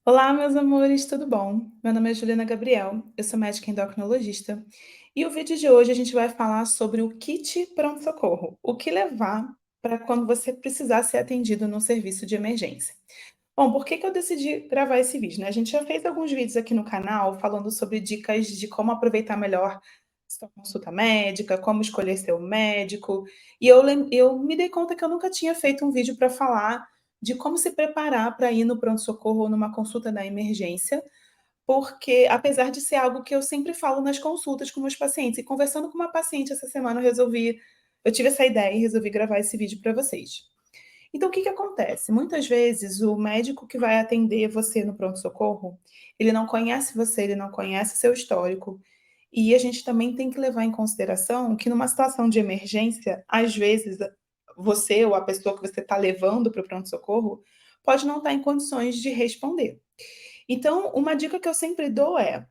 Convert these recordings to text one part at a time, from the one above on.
Olá, meus amores, tudo bom? Meu nome é Juliana Gabriel, eu sou médica endocrinologista e o vídeo de hoje a gente vai falar sobre o kit pronto-socorro, o que levar para quando você precisar ser atendido no serviço de emergência. Bom, por que que eu decidi gravar esse vídeo, né? A gente já fez alguns vídeos aqui no canal falando sobre dicas de como aproveitar melhor sua consulta médica, como escolher seu médico, e eu me dei conta que eu nunca tinha feito um vídeo para falar de como se preparar para ir no pronto-socorro ou numa consulta da emergência, porque apesar de ser algo que eu sempre falo nas consultas com meus pacientes, e conversando com uma paciente essa semana eu tive essa ideia e resolvi gravar esse vídeo para vocês. Então, o que que acontece? Muitas vezes, o médico que vai atender você no pronto-socorro, ele não conhece você, ele não conhece seu histórico. E a gente também tem que levar em consideração que numa situação de emergência, às vezes, você ou a pessoa que você está levando para o pronto-socorro pode não estar em condições de responder. Então, uma dica que eu sempre dou é: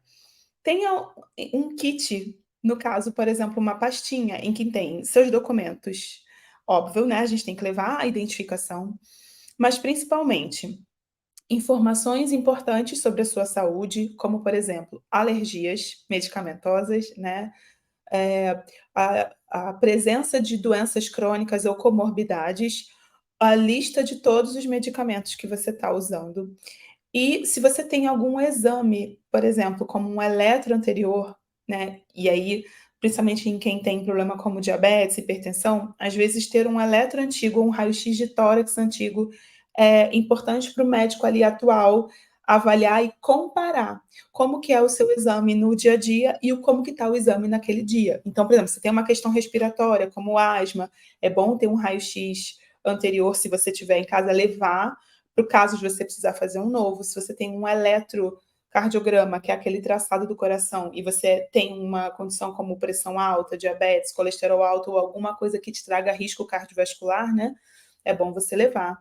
tenha um kit, no caso, por exemplo, uma pastinha em que tem seus documentos. Óbvio, né, a gente tem que levar a identificação, mas principalmente informações importantes sobre a sua saúde, como, por exemplo, alergias medicamentosas, né, a presença de doenças crônicas ou comorbidades, a lista de todos os medicamentos que você está usando. E se você tem algum exame, por exemplo, como um eletro anterior, né, e aí, principalmente em quem tem problema como diabetes, hipertensão, às vezes ter um eletro antigo ou um raio-x de tórax antigo é importante para o médico ali atual avaliar e comparar como que é o seu exame no dia a dia e o como que está o exame naquele dia. Então, por exemplo, se tem uma questão respiratória, como asma, é bom ter um raio-x anterior, se você tiver em casa, levar para o caso de você precisar fazer um novo. Se você tem um eletrocardiograma, que é aquele traçado do coração, e você tem uma condição como pressão alta, diabetes, colesterol alto ou alguma coisa que te traga risco cardiovascular, né, é bom você levar.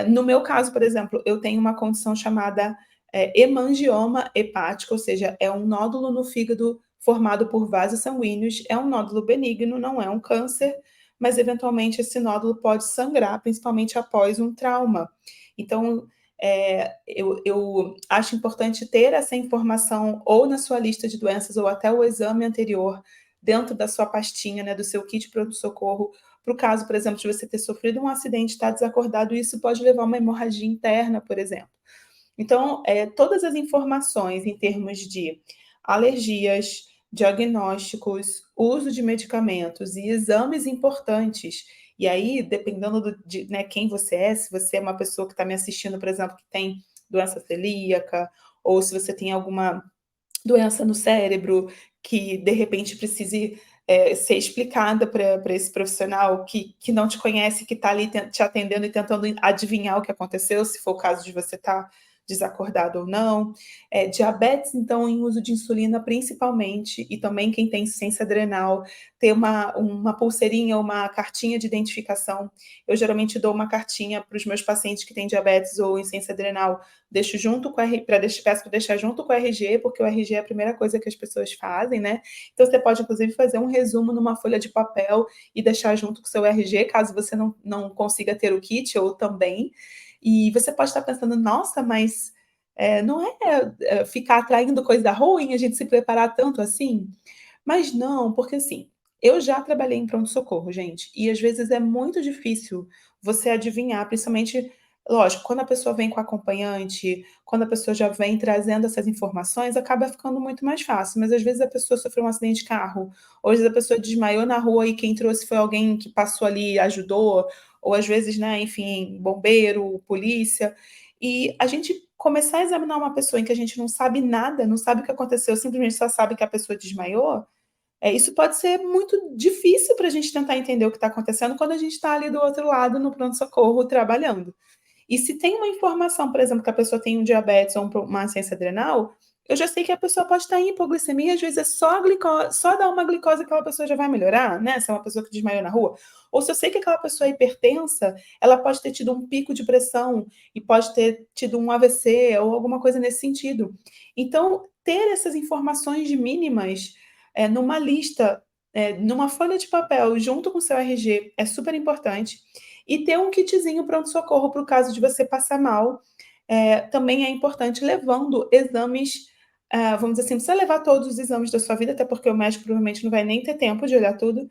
No meu caso, por exemplo, eu tenho uma condição chamada hemangioma hepático, ou seja, é um nódulo no fígado formado por vasos sanguíneos, é um nódulo benigno, não é um câncer, mas eventualmente esse nódulo pode sangrar, principalmente após um trauma. Então, eu acho importante ter essa informação ou na sua lista de doenças ou até o exame anterior dentro da sua pastinha, né, do seu kit pronto-socorro, para o caso, por exemplo, de você ter sofrido um acidente, estar desacordado, isso pode levar a uma hemorragia interna, por exemplo. Então, todas as informações em termos de alergias, diagnósticos, uso de medicamentos e exames importantes. E aí, dependendo né, quem você é, se você é uma pessoa que está me assistindo, por exemplo, que tem doença celíaca, ou se você tem alguma doença no cérebro que de repente precise ser explicada para esse profissional que não te conhece, que está ali te atendendo e tentando adivinhar o que aconteceu, se for o caso de você estar desacordado ou não. Diabetes, então, em uso de insulina, principalmente, e também quem tem insuficiência adrenal, ter uma pulseirinha, uma cartinha de identificação. Eu geralmente dou uma cartinha para os meus pacientes que têm diabetes ou insuficiência adrenal, deixo junto com peço para deixar junto com o RG, porque o RG é a primeira coisa que as pessoas fazem, né? Então você pode, inclusive, fazer um resumo numa folha de papel e deixar junto com o seu RG, caso você não consiga ter o kit ou também. E você pode estar pensando, nossa, mas não ficar atraindo coisa ruim a gente se preparar tanto assim? Mas não, porque assim, eu já trabalhei em pronto-socorro, gente, e às vezes é muito difícil você adivinhar, principalmente, lógico, quando a pessoa vem com acompanhante, quando a pessoa já vem trazendo essas informações, acaba ficando muito mais fácil, mas às vezes a pessoa sofreu um acidente de carro, ou às vezes a pessoa desmaiou na rua e quem trouxe foi alguém que passou ali e ajudou, ou às vezes, né, enfim, bombeiro, polícia, e a gente começar a examinar uma pessoa em que a gente não sabe nada, não sabe o que aconteceu, simplesmente só sabe que a pessoa desmaiou, isso pode ser muito difícil para a gente tentar entender o que está acontecendo quando a gente está ali do outro lado no pronto-socorro trabalhando. E se tem uma informação, por exemplo, que a pessoa tem um diabetes ou uma ciência adrenal, eu já sei que a pessoa pode estar em hipoglicemia, às vezes é só dar uma glicose aquela pessoa já vai melhorar, né? Se é uma pessoa que desmaiou na rua. Ou se eu sei que aquela pessoa é hipertensa, ela pode ter tido um pico de pressão e pode ter tido um AVC ou alguma coisa nesse sentido. Então, ter essas informações mínimas numa lista, numa folha de papel, junto com o seu RG, é super importante. E ter um kitzinho pronto-socorro para o caso de você passar mal. também é importante levando exames, vamos dizer assim, não precisa levar todos os exames da sua vida, até porque o médico provavelmente não vai nem ter tempo de olhar tudo,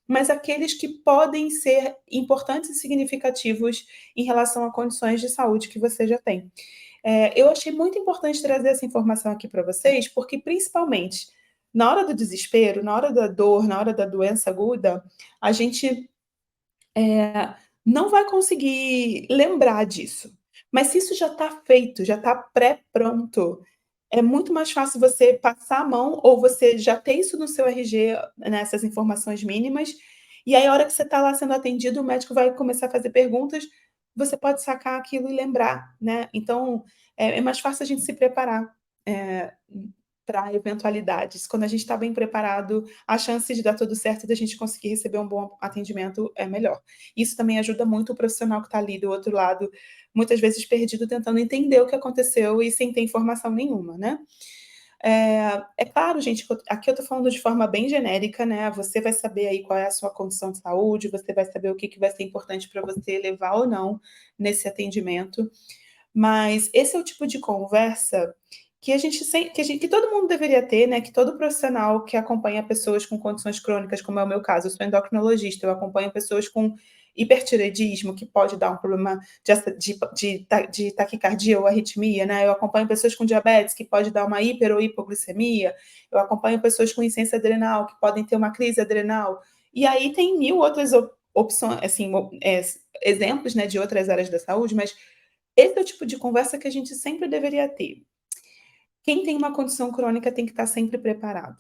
mas aqueles que podem ser importantes e significativos em relação a condições de saúde que você já tem. Eu achei muito importante trazer essa informação aqui para vocês, porque principalmente na hora do desespero, na hora da dor, na hora da doença aguda, a gente não vai conseguir lembrar disso. Mas se isso já está feito, já está pré-pronto, é muito mais fácil você passar a mão ou você já ter isso no seu RG, né, essas informações mínimas, e aí a hora que você está lá sendo atendido, o médico vai começar a fazer perguntas, você pode sacar aquilo e lembrar, né. Então, é mais fácil a gente se preparar, eh, pra eventualidades. Quando a gente está bem preparado, a chance de dar tudo certo e da gente conseguir receber um bom atendimento é melhor. Isso também ajuda muito o profissional que está ali do outro lado, muitas vezes perdido, tentando entender o que aconteceu e sem ter informação nenhuma, né. É claro, gente, que aqui eu estou falando de forma bem genérica, né, você vai saber aí qual é a sua condição de saúde, você vai saber o que que vai ser importante para você levar ou não nesse atendimento, mas esse é o tipo de conversa que a gente sem que a gente que todo mundo deveria ter, né, que todo profissional que acompanha pessoas com condições crônicas, como é o meu caso, eu sou endocrinologista, eu acompanho pessoas com hipertireoidismo, que pode dar um problema de taquicardia ou arritmia, né, eu acompanho pessoas com diabetes, que pode dar uma hiper ou hipoglicemia, eu acompanho pessoas com insuficiência adrenal, que podem ter uma crise adrenal, e aí tem 1000 outras opções, assim, exemplos, né, de outras áreas da saúde, mas esse é o tipo de conversa que a gente sempre deveria ter. Quem tem uma condição crônica tem que estar sempre preparado.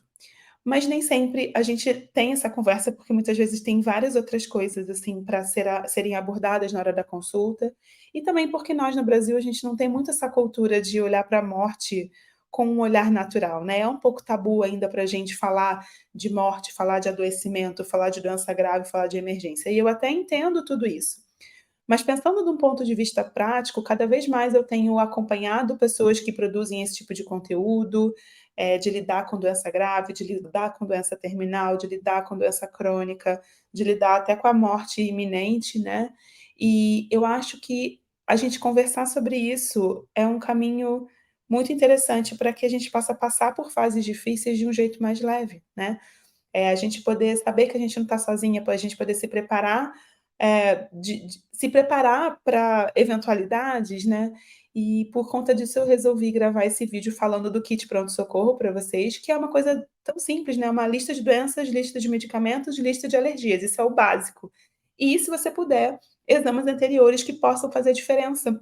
Mas nem sempre a gente tem essa conversa, porque muitas vezes tem várias outras coisas, assim, para serem abordadas na hora da consulta, e também porque nós no Brasil, a gente não tem muito essa cultura de olhar para a morte com um olhar natural, né, é um pouco tabu ainda para a gente falar de morte, falar de adoecimento, falar de doença grave, falar de emergência, e eu até entendo tudo isso. Mas pensando de um ponto de vista prático, cada vez mais eu tenho acompanhado pessoas que produzem esse tipo de conteúdo, de lidar com doença grave, de lidar com doença terminal, de lidar com doença crônica, de lidar até com a morte iminente, né. E eu acho que a gente conversar sobre isso é um caminho muito interessante para que a gente possa passar por fases difíceis de um jeito mais leve, né. A gente poder saber que a gente não está sozinha, para a gente poder se preparar, de se preparar para eventualidades, né. E por conta disso eu resolvi gravar esse vídeo falando do kit pronto-socorro para vocês, que é uma coisa tão simples, né, uma lista de doenças, lista de medicamentos, lista de alergias, isso é o básico. E se você puder, exames anteriores que possam fazer diferença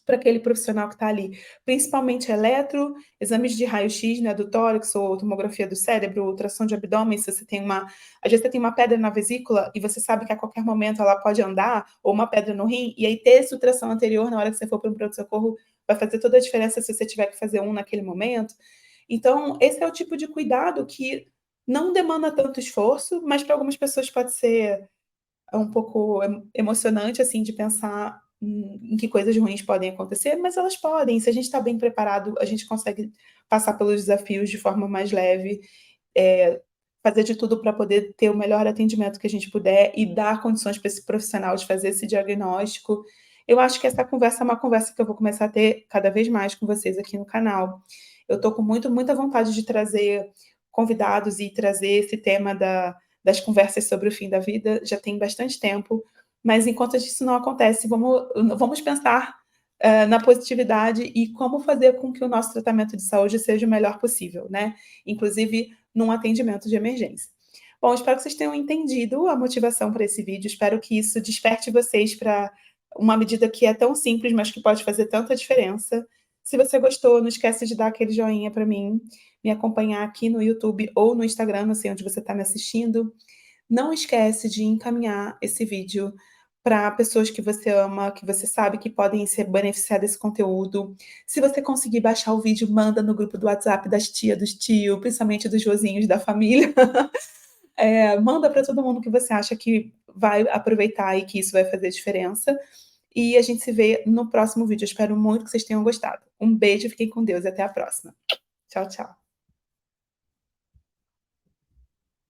para aquele profissional que está ali, principalmente eletro, exames de raio-x, né, do tórax ou tomografia do cérebro, ultrassom de abdômen, se você tem uma às vezes você tem uma pedra na vesícula e você sabe que a qualquer momento ela pode andar, ou uma pedra no rim, e aí ter esse ultrassom anterior na hora que você for para um pronto-socorro vai fazer toda a diferença se você tiver que fazer um naquele momento. Então, esse é o tipo de cuidado que não demanda tanto esforço, mas para algumas pessoas pode ser um pouco emocionante, assim, de pensar em que coisas ruins podem acontecer, mas elas podem. Se a gente está bem preparado, a gente consegue passar pelos desafios de forma mais leve, eh, fazer de tudo para poder ter o melhor atendimento que a gente puder e dar condições para esse profissional de fazer esse diagnóstico. Eu acho que essa conversa é uma conversa que eu vou começar a ter cada vez mais com vocês aqui no canal. Eu estou com muita vontade de trazer convidados e trazer esse tema das conversas sobre o fim da vida, já tem bastante tempo, mas enquanto isso não acontece, vamos pensar, na positividade e como fazer com que o nosso tratamento de saúde seja o melhor possível, né, inclusive num atendimento de emergência. Bom, espero que vocês tenham entendido a motivação para esse vídeo, espero que isso desperte vocês para uma medida que é tão simples, mas que pode fazer tanta diferença. Se você gostou, não esquece de dar aquele joinha para mim, me acompanhar aqui no YouTube ou no Instagram, não sei onde você está me assistindo. Não esquece de encaminhar esse vídeo para pessoas que você ama, que você sabe que podem se beneficiar desse conteúdo. Se você conseguir baixar o vídeo, manda no grupo do WhatsApp das tia, dos tio, principalmente dos vozinhos da família. Manda para todo mundo que você acha que vai aproveitar e que isso vai fazer diferença. E a gente se vê no próximo vídeo. Eu espero muito que vocês tenham gostado. Um beijo, fiquem com Deus e até a próxima. Tchau, tchau.